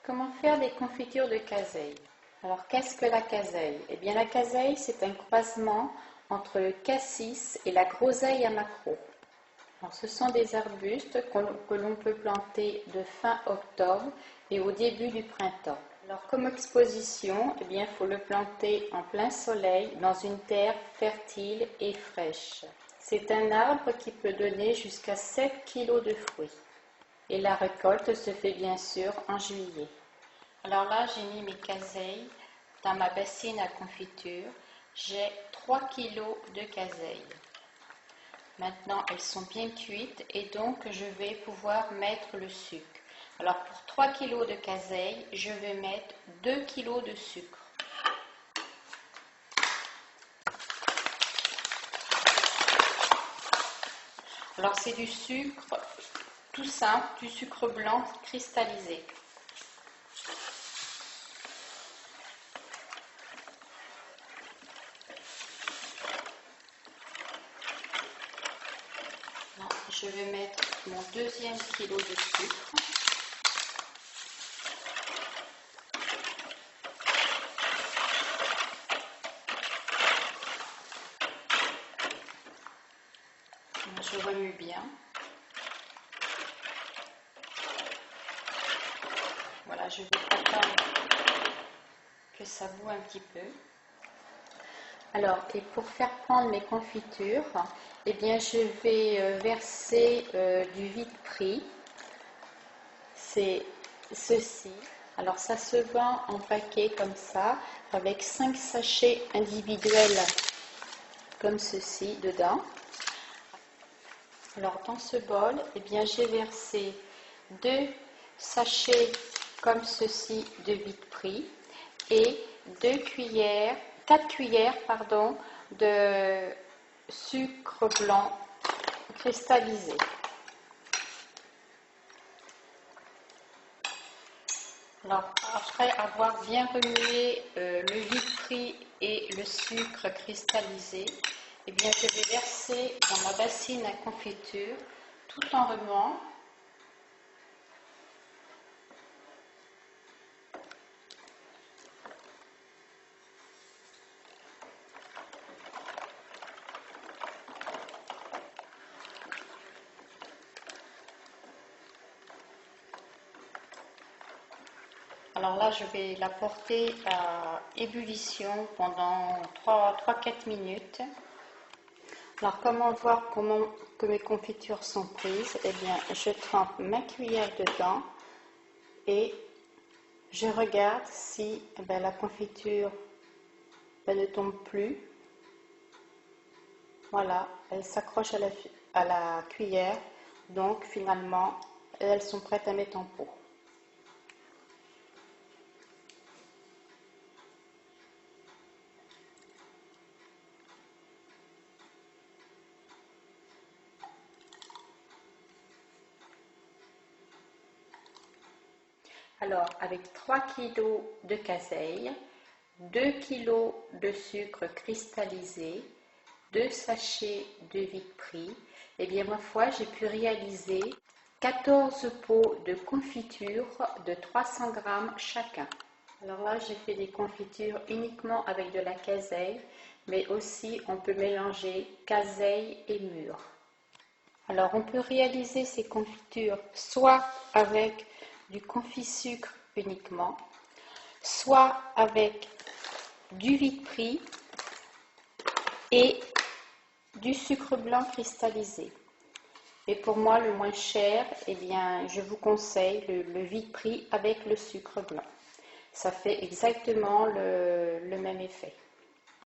Comment faire des confitures de caseille? Alors, qu'est-ce que la caseille? Eh bien, la caseille, c'est un croisement entre le cassis et la groseille à maquereau. Alors, ce sont des arbustes que l'on peut planter de fin octobre et au début du printemps. Alors, comme exposition, eh bien, il faut le planter en plein soleil dans une terre fertile et fraîche. C'est un arbre qui peut donner jusqu'à 7 kg de fruits. Et la récolte se fait bien sûr en juillet. Alors là, j'ai mis mes caseilles dans ma bassine à confiture. J'ai 3 kg de caseilles. Maintenant, elles sont bien cuites et donc je vais pouvoir mettre le sucre. Alors pour 3 kg de caseilles, je vais mettre 2 kg de sucre. Alors c'est du sucre tout simple, du sucre blanc cristallisé. Je vais mettre mon deuxième kilo de sucre. Je remue bien. Voilà, je vais attendre que ça boue un petit peu. Alors, et pour faire prendre mes confitures, eh bien, je vais verser du vide-prix. C'est ceci. Alors, ça se vend en paquet comme ça, avec 5 sachets individuels comme ceci dedans. Alors, dans ce bol, eh bien, j'ai versé 2 sachets comme ceci de vide-prix et 4 cuillères de sucre blanc cristallisé. Alors, après avoir bien remué le vide-prix et le sucre cristallisé, eh bien, je vais verser dans ma bassine à confiture tout en remuant. Alors là, je vais la porter à ébullition pendant 3-4 minutes. Alors, comment voir que mes confitures sont prises? Eh bien, je trempe ma cuillère dedans et je regarde si la confiture ne tombe plus. Voilà, elle s'accroche à la cuillère. Donc, finalement, elles sont prêtes à mettre en pot. Alors, avec 3 kg de caseille, 2 kg de sucre cristallisé, 2 sachets de vide-prix, et bien ma foi, j'ai pu réaliser 14 pots de confiture de 300 g chacun. Alors là, j'ai fait des confitures uniquement avec de la caseille, mais aussi on peut mélanger caseille et mûre. Alors, on peut réaliser ces confitures soit avec du confit-sucre uniquement, soit avec du vide-prix et du sucre blanc cristallisé. Et pour moi, le moins cher, eh bien, je vous conseille le vide-prix avec le sucre blanc. Ça fait exactement le même effet.